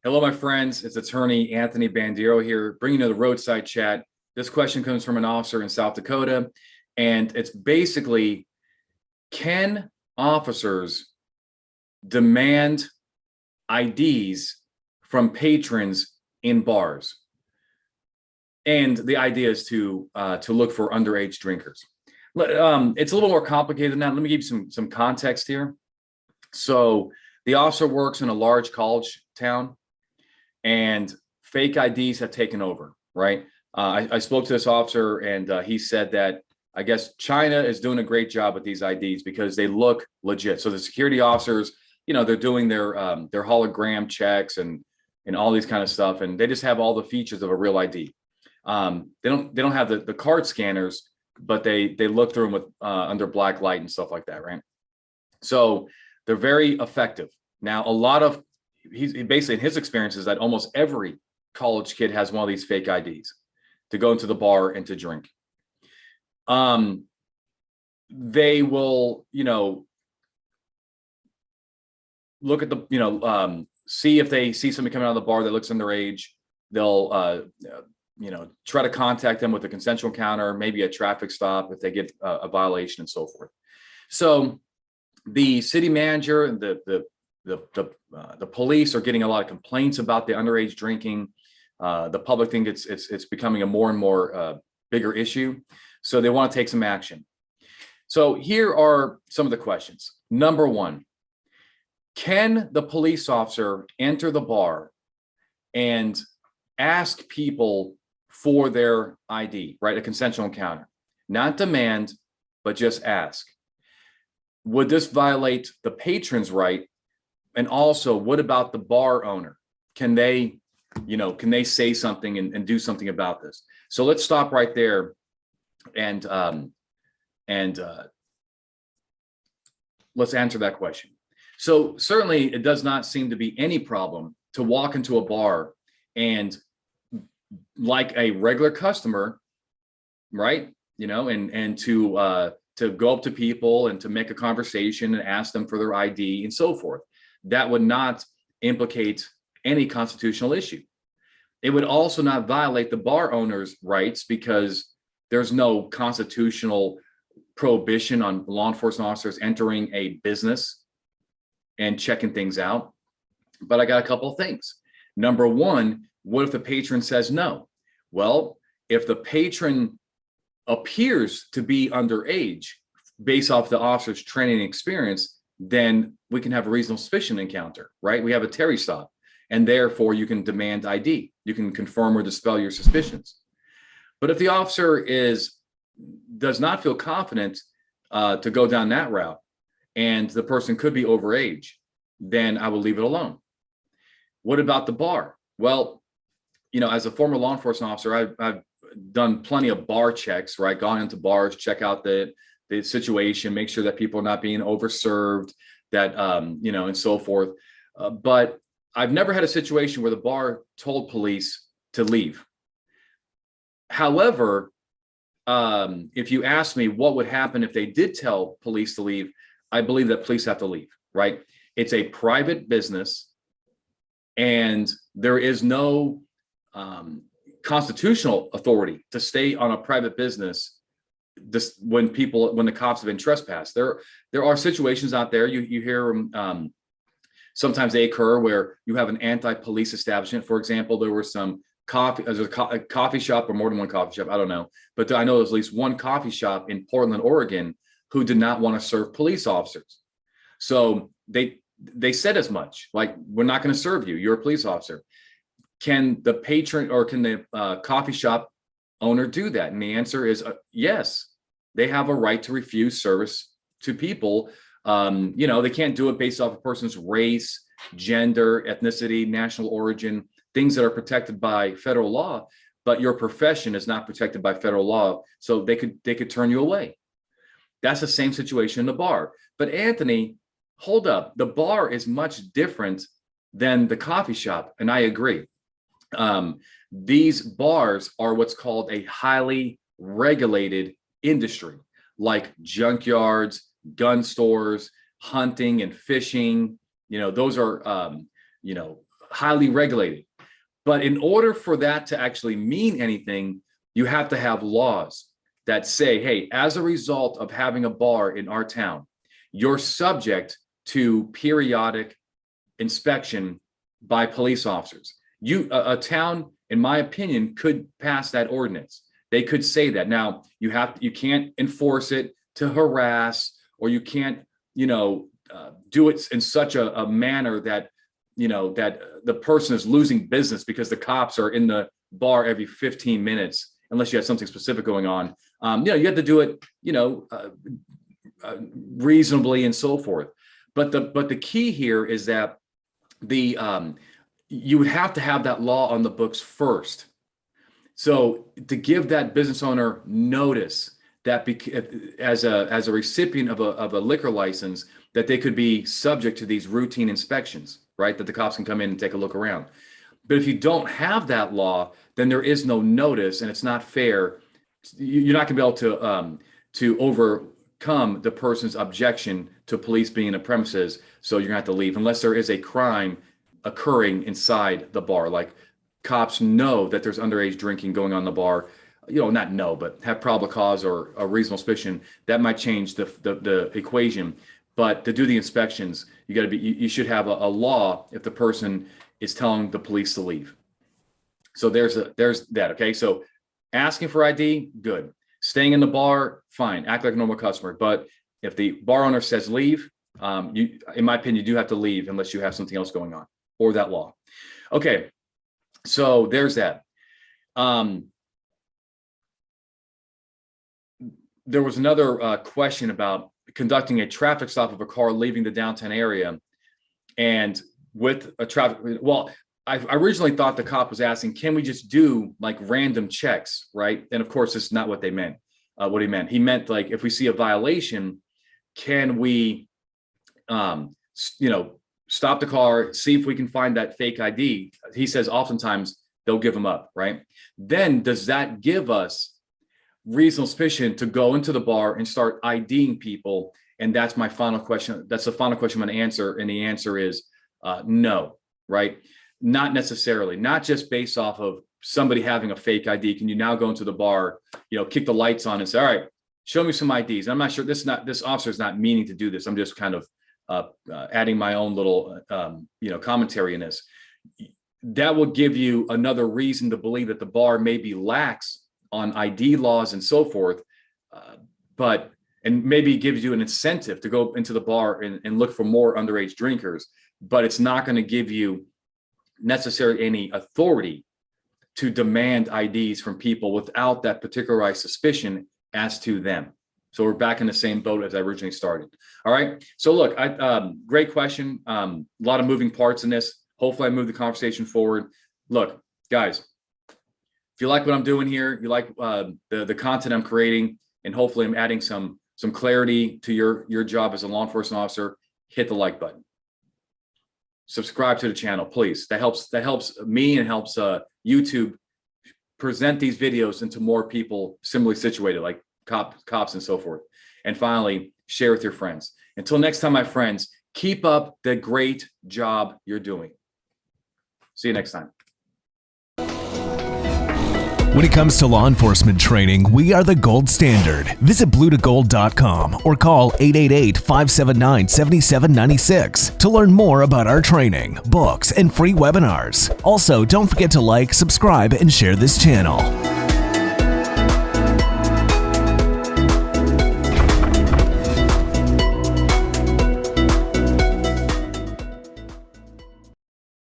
Hello, my friends. It's attorney Anthony Bandiero here, bringing you the Roadside Chat. This question comes from an officer in South Dakota, and it's basically, can officers demand IDs from patrons in bars? And the idea is to look for underage drinkers. It's a little more complicated than that. Let me give you some context here. So the officer works in a large college town, and fake IDs have taken over, right? I spoke to this officer, and he said that I guess China is doing a great job with these IDs because they look legit. So the security officers, they're doing their hologram checks and all these kind of stuff, and they just have all the features of a real ID. They don't have the card scanners, but they look through them with under black light and stuff like that, right? So they're very effective. Now, he's basically, in his experience, is that almost every college kid has one of these fake IDs to go into the bar and to drink. They will, look at the, see if they see somebody coming out of the bar that looks underage. They'll, try to contact them with a consensual encounter, maybe a traffic stop if they get a violation and so forth. So the city manager and the police are getting a lot of complaints about the underage drinking. The public think it's becoming a more and more bigger issue. So they want to take some action. So here are some of the questions. Number one, can the police officer enter the bar and ask people for their ID, right? A consensual encounter, not demand, but just ask. Would this violate the patron's right? And also, what about the bar owner? Can they say something and do something about this? So let's stop right there and let's answer that question. So certainly it does not seem to be any problem to walk into a bar and, like a regular customer, right? And to go up to people and to make a conversation and ask them for their ID and so forth. That would not implicate any constitutional issue. It would also not violate the bar owner's rights because there's no constitutional prohibition on law enforcement officers entering a business and checking things out. But I got a couple of things. Number one, what if the patron says no? Well, if the patron appears to be underage based off the officer's training and experience, then we can have a reasonable suspicion encounter, right? We have a Terry stop, and therefore you can demand ID. You can confirm or dispel your suspicions. But if the officer does not feel confident to go down that route, and the person could be overage, then I will leave it alone. What about the bar? Well, as a former law enforcement officer, I've done plenty of bar checks, right? Gone into bars, check out the situation, make sure that people are not being overserved, that, and so forth. But I've never had a situation where the bar told police to leave. However, if you ask me what would happen if they did tell police to leave, I believe that police have to leave, right? It's a private business, and there is no constitutional authority to stay on a private business when the cops have been trespassed. There are situations out there, you hear sometimes they occur where you have an anti-police establishment. For example, there were some there's a coffee shop, or more than one coffee shop, I don't know, but I know there's at least one coffee shop in Portland, Oregon, who did not want to serve police officers. So they said as much, like, we're not going to serve you, you're a police officer. Can the patron or can the coffee shop owner do that? And the answer is yes. They have a right to refuse service to people. They can't do it based off a person's race, gender, ethnicity, national origin, things that are protected by federal law, but your profession is not protected by federal law. So they could turn you away. That's the same situation in the bar. But Anthony, hold up. The bar is much different than the coffee shop. And I agree. These bars are what's called a highly regulated industry, like junkyards, gun stores, hunting and fishing. Those are, highly regulated. But in order for that to actually mean anything, you have to have laws that say, hey, as a result of having a bar in our town, you're subject to periodic inspection by police officers. A town, in my opinion, could pass that ordinance. They could say that. Now, you can't enforce it to harass, or you can't, do it in such a manner that, that the person is losing business because the cops are in the bar every 15 minutes, unless you have something specific going on. You have to do it, reasonably and so forth. But the key here is that you would have to have that law on the books first. So to give that business owner notice that as a recipient of a liquor license, that they could be subject to these routine inspections, right? That the cops can come in and take a look around. But if you don't have that law, then there is no notice, and it's not fair. You're not going to be able to overcome the person's objection to police being in the premises. So you're going to have to leave unless there is a crime occurring inside the bar. Like cops know that there's underage drinking going on in the bar, not know, but have probable cause or a reasonable suspicion. That might change the equation. But to do the inspections, you should have a law if the person is telling the police to leave. So there's that. Okay. So asking for ID, good. Staying in the bar, fine. Act like a normal customer. But if the bar owner says leave, in my opinion, you do have to leave unless you have something else going on or that law. Okay. So there's that. There was another question about conducting a traffic stop of a car leaving the downtown area, and with a traffic. Well, I originally thought the cop was asking, can we just do like random checks, right? And of course, this is not what they meant. What he meant like if we see a violation, can we, stop the car, see if we can find that fake ID. He says oftentimes they'll give them up, right? Then does that give us reasonable suspicion to go into the bar and start IDing people? And that's my final question. That's the final question I'm going to answer. And the answer is no, right? Not necessarily, not just based off of somebody having a fake ID. Can you now go into the bar, kick the lights on and say, all right, show me some IDs. I'm not sure this officer is not meaning to do this. I'm just kind of adding my own little, commentary in this. That will give you another reason to believe that the bar may be lax on ID laws and so forth, and maybe gives you an incentive to go into the bar and look for more underage drinkers, but it's not going to give you necessarily any authority to demand IDs from people without that particularized suspicion as to them. So we're back in the same boat as I originally started. All right. So look, great question. A lot of moving parts in this. Hopefully I move the conversation forward. Look, guys, if you like what I'm doing here, you like the content I'm creating, and hopefully I'm adding some clarity to your job as a law enforcement officer, hit the like button. Subscribe to the channel, please. That helps me and helps YouTube present these videos into more people similarly situated, like cops and so forth. And finally, share with your friends. Until next time, my friends, keep up the great job you're doing. See you next time. When it comes to law enforcement training, we are the gold standard. Visit bluetogold.com or call 888-579-7796 to learn more about our training, books, and free webinars. Also, don't forget to like, subscribe, and share this channel.